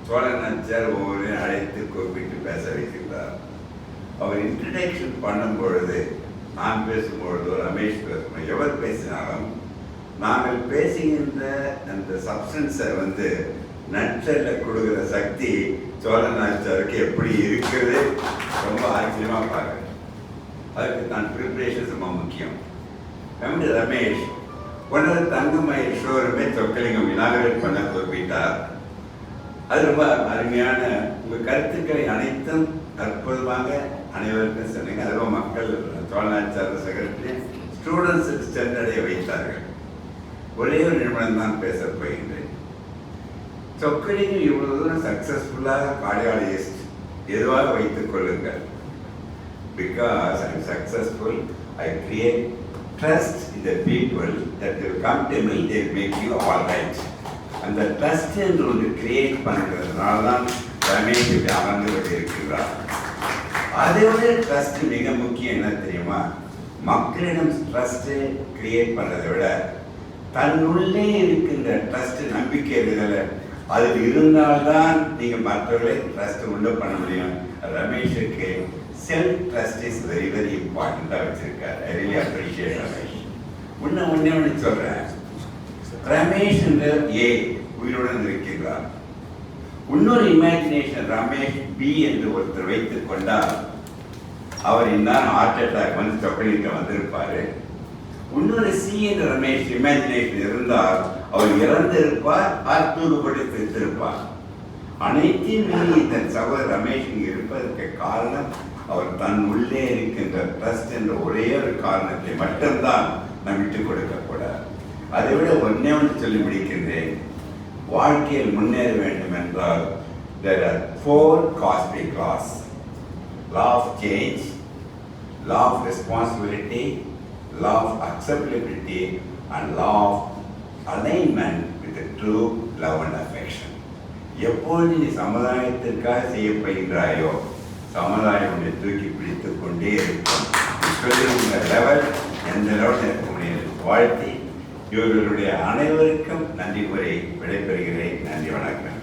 சோழநாச்சியார் ஒவ்வொரு அழைத்து கூப்பிட்டு பேச வைக்கின்றார். அவர் இன்ட்ரடக்ஷன் பண்ணும் பொழுது, நான் பேசும்பொழுதோ ரமேஷ் பேசும்போது எவர் பேசினாலும் நாங்கள் பேசுகின்ற அந்த சப்ஸ்டன்ஸை நட்சல்ல கொடுக்குற சக்தி சோழநாச்சியாருக்கு எப்படி இருக்கிறது ரொம்ப ஆச்சரியமாக பார்க்குறேன். அதுக்கு தான் ப்ரிப்ரேஷன்ஸ் ரொம்ப முக்கியம். ரமேஷ் ஒன்று தங்கமயில் ஷோரூமே சொக்கலிங்கம் இனாகரேட் பண்ண குறிப்பிட்டார். அது ரொம்ப அருமையான உங்கள் கருத்துக்களை அனைத்தும் அற்புதமாக அனைவருக்கும் சொன்னீங்க. அதுவும் மக்கள் சோழநாச்சியார் செக்ரட்டரி ஸ்டூடெண்ட்ஸுக்கு சென்றடைய வைத்தார்கள். ஒரே ஒரு நிமிடம் தான் பேச போகின்றேன். சொக்கலிங்கம் இவ்வளவு தூரம் சக்சஸ்ஃபுல்லாக கார்டியாலஜிஸ்ட் எதுவாக வைத்துக் கொள்ளுங்கள். Because I am successful, I create trust in the people that they will come to me, they will make you all right. அந்த ட்ரஸ்ட் என்று ஒன்று கிரியேட் பண்ணுறதுனால தான் ரமேஷ் இப்படி அமர்ந்து கொண்டிருக்கிறார். அதை விட ட்ரஸ்ட் மிக முக்கியம். என்ன தெரியுமா? மக்களிடம் ட்ரஸ்ட்டு கிரியேட் பண்ணுறதை விட தன்னுள்ளே இருக்கின்ற ட்ரஸ்ட் நம்பிக்கை இருக்குதுல்ல, அது இருந்தால்தான் நீங்கள் மற்றவர்களை ட்ரஸ்ட் உண்டு பண்ண முடியும். ரமேஷுக்கு self trust is very very இம்பார்ட்டண்ட்டாக வச்சுருக்காரு. I really appreciate Ramesh. ஒன்று சொல்கிறேன். ரமேஷ் என்ற ஏ உயிருடன் இருக்கிறார். இன்னொரு இமேஜினேஷன் ரமேஷ் பி என்று ஒருத்தர் வைத்துக் கொண்டால் அவர் இன்னும் ஹார்ட் அட்டாக் சொக்கலிங்க வந்திருப்பார். இன்னொரு சி என்ற ரமேஷ் இமேஜினேஷன் இருந்தால் அவர் இறந்திருப்பார், தூக்குப்பட்டு திருத்திருப்பார். அனைத்தையும் மீறி தன் சகோதரர் ரமேஷ் இங்கு இருப்பதற்கு காரணம் அவர் தன் உள்ளே இருக்கின்ற ட்ரஸ்ட் என்ற ஒரே ஒரு காரணத்தை மட்டும்தான் நாம் விட்டுக் கொடுக்கக்கூடாது. அதை விட ஒன்னே சொல்லி முடிக்கின்றேன். வாழ்க்கையில் முன்னேற வேண்டும் என்றால் there are 4 cosmic laws: law of change, law of responsibility, law of acceptability and law of alignment with the true love and affection. எப்போது நீ சமுதாயத்திற்காக செய்யப்படுகின்றாயோ சமுதாயம் உன்னை தூக்கி பிடித்துக் கொண்டே இருக்கும். லெவல் எந்த லெவலில் இருக்க முடியாது. வாழ்த்தி இவர்களுடைய அனைவருக்கும் நன்றி கூறி விடைபெறுகிறேன். நன்றி, வணக்கம்.